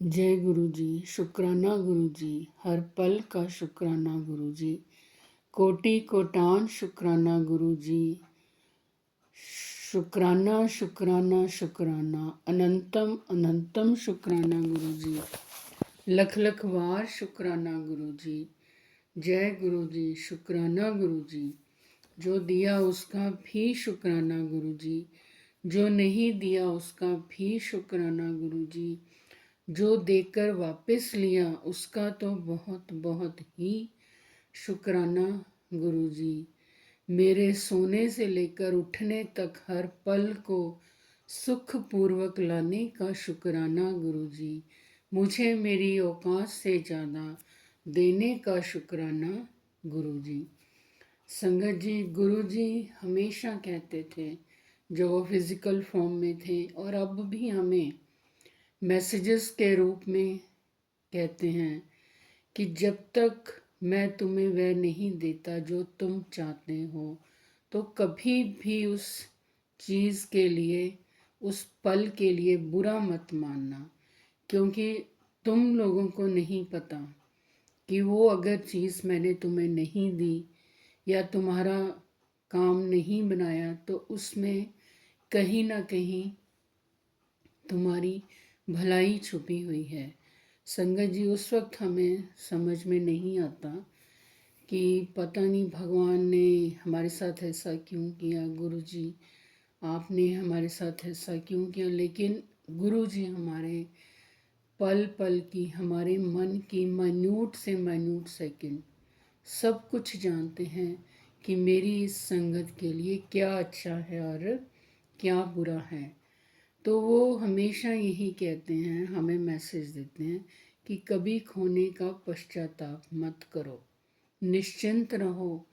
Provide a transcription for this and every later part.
जय गुरु जी। शुक्राना गुरु जी, हर पल का शुक्राना गुरु जी। कोटि कोटान शुक्राना गुरु जी। शुक्राना शुक्राना शुक्राना, अनंतम अनंतम शुक्राना गुरु जी। लख लख बार शुक्राना गुरु जी। जय गुरु जी। शुक्राना गुरु जी। जो दिया उसका भी शुक्राना गुरु जी, जो नहीं दिया उसका भी शुक्राना गुरु जी, जो देकर वापस लिया उसका तो बहुत बहुत ही शुक्राना गुरु जी। मेरे सोने से लेकर उठने तक हर पल को सुख पूर्वक लाने का शुक्राना गुरु जी। मुझे मेरी औकात से ज़्यादा देने का शुक्राना गुरु जी। संगत जी, गुरु जी हमेशा कहते थे, जो वो फिजिकल फॉर्म में थे और अब भी हमें मैसेजेस के रूप में कहते हैं कि जब तक मैं तुम्हें वह नहीं देता जो तुम चाहते हो, तो कभी भी उस चीज़ के लिए, उस पल के लिए बुरा मत मानना, क्योंकि तुम लोगों को नहीं पता कि वो अगर चीज़ मैंने तुम्हें नहीं दी या तुम्हारा काम नहीं बनाया तो उसमें कहीं ना कहीं तुम्हारी भलाई छुपी हुई है। संगत जी, उस वक्त हमें समझ में नहीं आता कि पता नहीं भगवान ने हमारे साथ ऐसा क्यों किया, गुरु जी आपने हमारे साथ ऐसा क्यों किया। लेकिन गुरु जी हमारे पल पल की, हमारे मन की माइन्यूट से माइन्यूट सेकंड सब कुछ जानते हैं कि मेरी इस संगत के लिए क्या अच्छा है और क्या बुरा है। तो वो हमेशा यही कहते हैं, हमें मैसेज देते हैं कि कभी खोने का पश्चाताप मत करो, निश्चिंत रहो।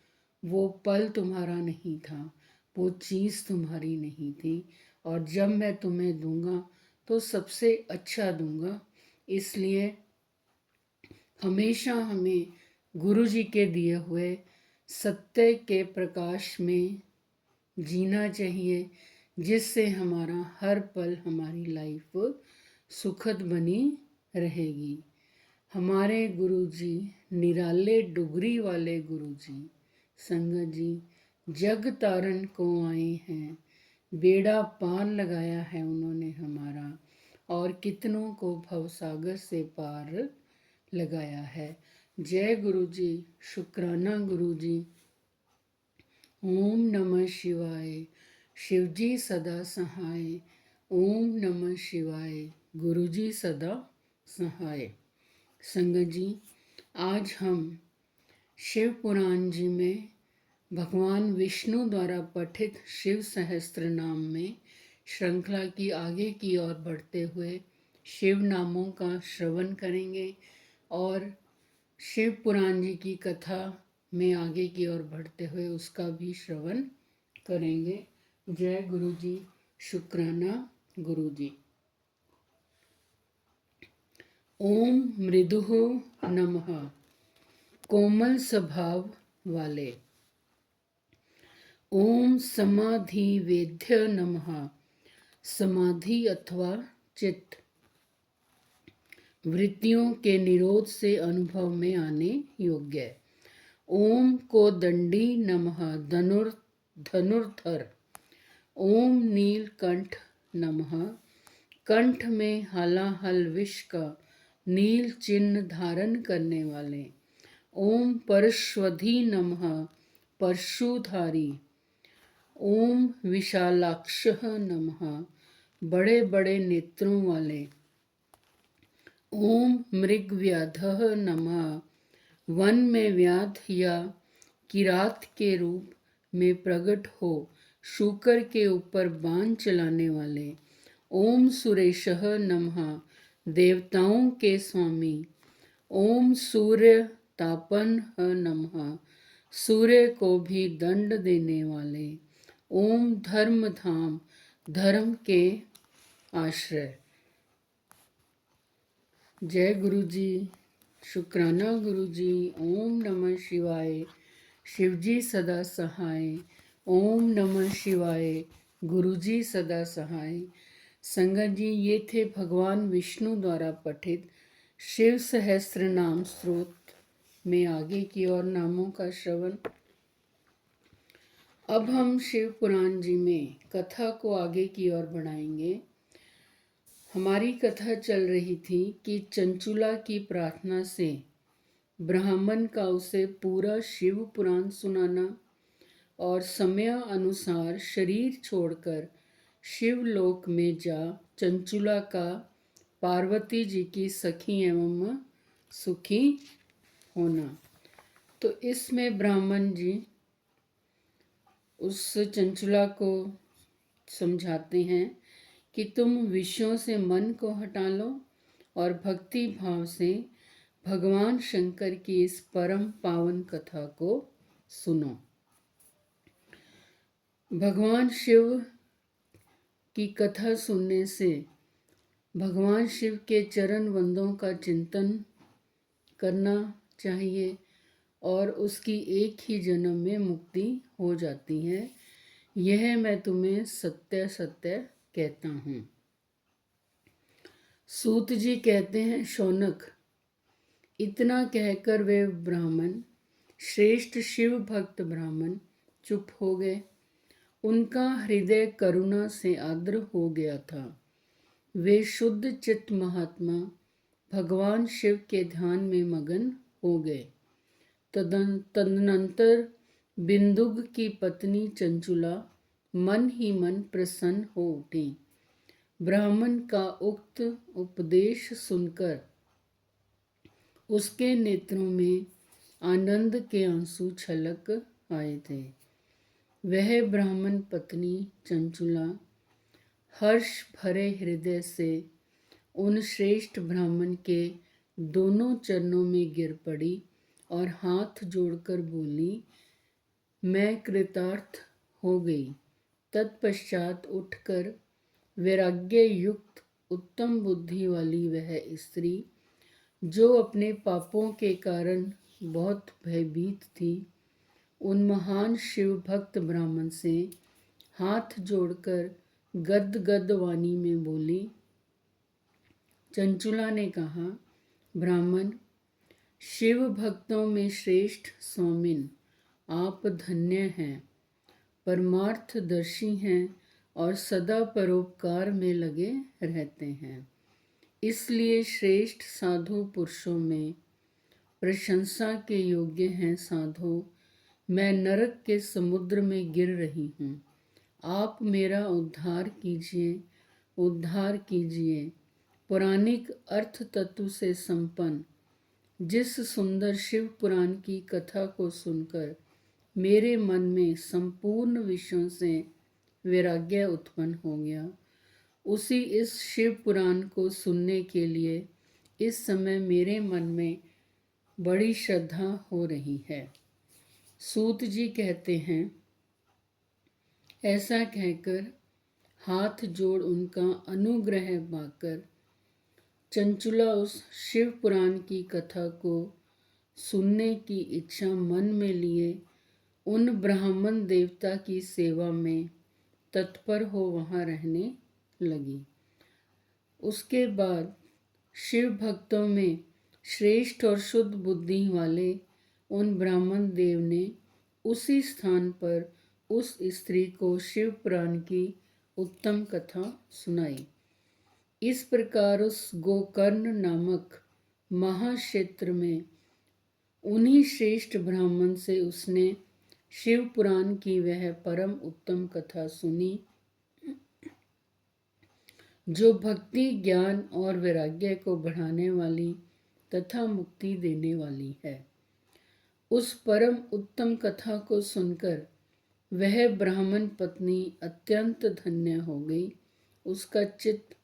वो पल तुम्हारा नहीं था, वो चीज़ तुम्हारी नहीं थी, और जब मैं तुम्हें दूंगा तो सबसे अच्छा दूंगा। इसलिए हमेशा हमें गुरु जी के दिए हुए सत्य के प्रकाश में जीना चाहिए, जिससे हमारा हर पल, हमारी लाइफ सुखद बनी रहेगी। हमारे गुरु जी निराले डुगरी वाले गुरु जी, संगत जी जग तारन को आए हैं, बेड़ा पार लगाया है उन्होंने हमारा, और कितनों को भवसागर से पार लगाया है। जय गुरु जी। शुक्राना गुरु जी। ओम नमः शिवाय। शिवजी सदा सहाय। ओम नमः शिवाय। गुरुजी सदा सहाय। संगत जी, आज हम शिव पुराण जी में भगवान विष्णु द्वारा पठित शिव सहस्त्र नाम में श्रृंखला की आगे की ओर बढ़ते हुए शिव नामों का श्रवण करेंगे और शिव पुराण जी की कथा में आगे की ओर बढ़ते हुए उसका भी श्रवण करेंगे। जय गुरु जी। शुक्राना गुरु जी। ओम मृदुः नमः। कोमल स्वभाव वाले। ओम समाधि वेद्य नमः। समाधि अथवा चित्त वृत्तियों के निरोध से अनुभव में आने योग्य। ओम को दंडी नमः। धनुर्धर। ओम नीलकंठ नमः। कंठ में हलाहल विष का नील चिन्ह धारण करने वाले। ओम परश्वधी नमः। परशुधारी। ओम विशालाक्षः नमः। बड़े बड़े नेत्रों वाले। ओम मृगव्याधः नमः। वन में व्याध या किरात के रूप में प्रकट हो शूकर के ऊपर बाण चलाने वाले। ओम सुरेशः नमः। देवताओं के स्वामी। ओम सूर्य तापनः नमः। सूर्य को भी दंड देने वाले। ओम धर्म धाम। धर्म के आश्रय। जय गुरु जी। शुक्राना गुरु जी। ओम नमः शिवाय। शिवजी सदा सहाय। ओम नमः शिवाय। गुरु जी सदा सहाय। संगत जी, ये थे भगवान विष्णु द्वारा पठित शिव सहस्त्र नाम स्तोत्र में आगे की और नामों का श्रवण। अब हम शिव पुराण जी में कथा को आगे की ओर बढ़ाएंगे। हमारी कथा चल रही थी कि चंचुला की प्रार्थना से ब्राह्मण का उसे पूरा शिव पुराण सुनाना और समय अनुसार शरीर छोड़कर शिवलोक में जा चंचुला का पार्वती जी की सखी एवं सुखी होना। तो इसमें ब्राह्मण जी उस चंचुला को समझाते हैं कि तुम विषयों से मन को हटा लो और भक्ति भाव से भगवान शंकर की इस परम पावन कथा को सुनो। भगवान शिव की कथा सुनने से भगवान शिव के चरण वंदों का चिंतन करना चाहिए और उसकी एक ही जन्म में मुक्ति हो जाती है। यह मैं तुम्हें सत्य सत्य कहता हूँ। सूत जी कहते हैं, शौनक, इतना कहकर वे ब्राह्मण, श्रेष्ठ शिव भक्त ब्राह्मण चुप हो गए। उनका हृदय करुणा से आर्द्र हो गया था। वे शुद्ध चित्त महात्मा भगवान शिव के ध्यान में मगन हो गए। तदनंतर बिंदुक की पत्नी चंचुला मन ही मन प्रसन्न हो उठी। ब्राह्मण का उक्त उपदेश सुनकर उसके नेत्रों में आनंद के आंसू छलक आए थे। वह ब्राह्मण पत्नी चंचुला हर्ष भरे हृदय से उन श्रेष्ठ ब्राह्मण के दोनों चरणों में गिर पड़ी और हाथ जोड़कर बोली, मैं कृतार्थ हो गई। तत्पश्चात उठकर वैराग्य युक्त उत्तम बुद्धि वाली वह स्त्री, जो अपने पापों के कारण बहुत भयभीत थी, उन महान शिव भक्त ब्राह्मण से हाथ जोड़कर गद वाणी में बोली। चंचुला ने कहा, ब्राह्मण, शिव भक्तों में श्रेष्ठ स्वामिन, आप धन्य हैं, परमार्थदर्शी हैं और सदा परोपकार में लगे रहते हैं। इसलिए श्रेष्ठ साधु पुरुषों में प्रशंसा के योग्य हैं। साधु, मैं नरक के समुद्र में गिर रही हूँ, आप मेरा उद्धार कीजिए, उद्धार कीजिए। पौराणिक अर्थ तत्व से संपन्न जिस सुंदर शिव पुराण की कथा को सुनकर मेरे मन में संपूर्ण विषयों से वैराग्य उत्पन्न हो गया, उसी इस शिव पुराण को सुनने के लिए इस समय मेरे मन में बड़ी श्रद्धा हो रही है। सूत जी कहते हैं, ऐसा कहकर हाथ जोड़ उनका अनुग्रह पाकर चंचुला उस शिव पुराण की कथा को सुनने की इच्छा मन में लिए उन ब्राह्मण देवता की सेवा में तत्पर हो वहाँ रहने लगी। उसके बाद शिव भक्तों में श्रेष्ठ और शुद्ध बुद्धि वाले उन ब्राह्मण देव ने उसी स्थान पर उस स्त्री को शिव पुराण की उत्तम कथा सुनाई। इस प्रकार उस गोकर्ण नामक महाक्षेत्र में उन्हीं श्रेष्ठ ब्राह्मण से उसने शिव पुराण की वह परम उत्तम कथा सुनी, जो भक्ति, ज्ञान और वैराग्य को बढ़ाने वाली तथा मुक्ति देने वाली है। उस परम उत्तम कथा को सुनकर वह ब्राह्मण पत्नी अत्यंत धन्य हो गई। उसका चित्त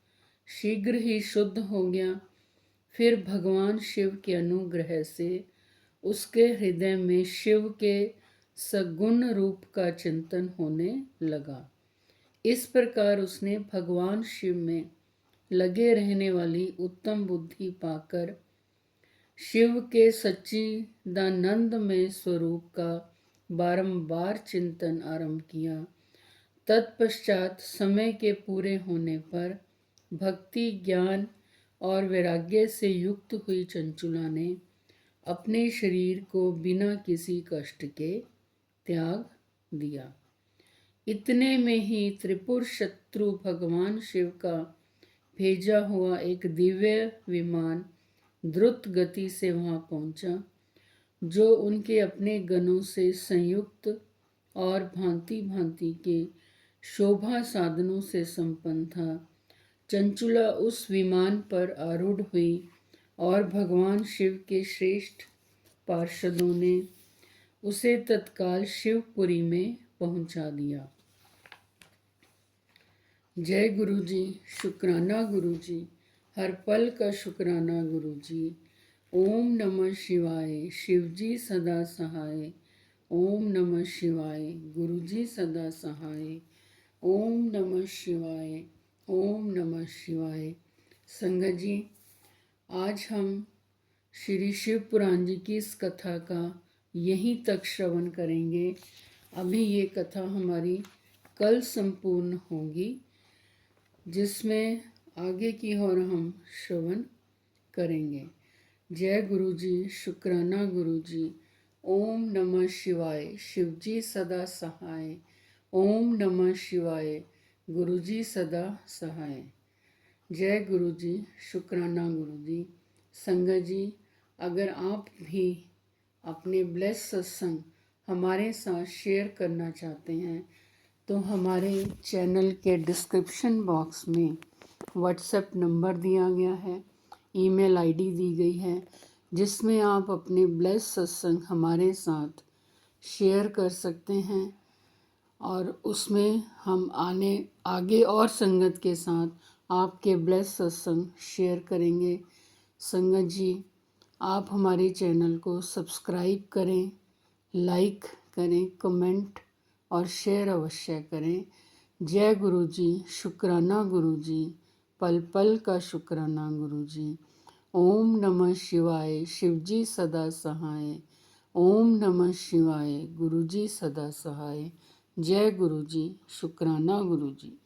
शीघ्र ही शुद्ध हो गया। फिर भगवान शिव के अनुग्रह से उसके हृदय में शिव के सगुण रूप का चिंतन होने लगा। इस प्रकार उसने भगवान शिव में लगे रहने वाली उत्तम बुद्धि पाकर शिव के सच्चिदानंदमय स्वरूप का बारंबार चिंतन आरंभ किया। तत्पश्चात समय के पूरे होने पर भक्ति, ज्ञान और वैराग्य से युक्त हुई चंचुला ने अपने शरीर को बिना किसी कष्ट के त्याग दिया। इतने में ही त्रिपुर शत्रु भगवान शिव का भेजा हुआ एक दिव्य विमान द्रुत गति से वहां पहुंचा, जो उनके अपने गणों से संयुक्त और भांति भांति के शोभा साधनों से संपन्न था। चंचुला उस विमान पर आरूढ़ हुई और भगवान शिव के श्रेष्ठ पार्षदों ने उसे तत्काल शिवपुरी में पहुंचा दिया। जय गुरु जी, शुक्राना गुरु जी, हर पल का शुक्राना गुरु जी। ओम नमः शिवाय, शिव जी सदा सहाय। ओम नमः शिवाय, गुरु जी सदा सहाय। ओम नमः शिवाय, ओम नमः शिवाय। संगत जी, आज हम श्री शिव पुराण जी की इस कथा का यहीं तक श्रवण करेंगे। अभी ये कथा हमारी कल संपूर्ण होगी, जिसमें आगे की ओर हम श्रवण करेंगे। जय गुरु जी, शुक्राना गुरु जी। ओम नमः शिवाय, शिव जी सदा सहाय। ओम नमः शिवाय, गुरु जी सदा सहाय। जय गुरु जी, शुक्राना गुरु जी। संगत जी, अगर आप भी अपने ब्लेस सत्संग हमारे साथ शेयर करना चाहते हैं तो हमारे चैनल के डिस्क्रिप्शन बॉक्स में व्हाट्सएप नंबर दिया गया है, ईमेल आईडी दी गई है, जिसमें आप अपने ब्लेस सत्संग हमारे साथ शेयर कर सकते हैं और उसमें हम आगे और संगत के साथ आपके ब्लेस सत्संग शेयर करेंगे। संगत जी, आप हमारे चैनल को सब्सक्राइब करें, लाइक करें, कमेंट और शेयर अवश्य करें। जय गुरु जी, शुक्राना गुरु जी, पल पल का शुक्राना गुरु जी। ओम नमः शिवाय, शिव जी सदा सहाय। ओम नमः शिवाय, गुरु जी सदा सहाय। जय गुरु जी, शुक्राना गुरु जी।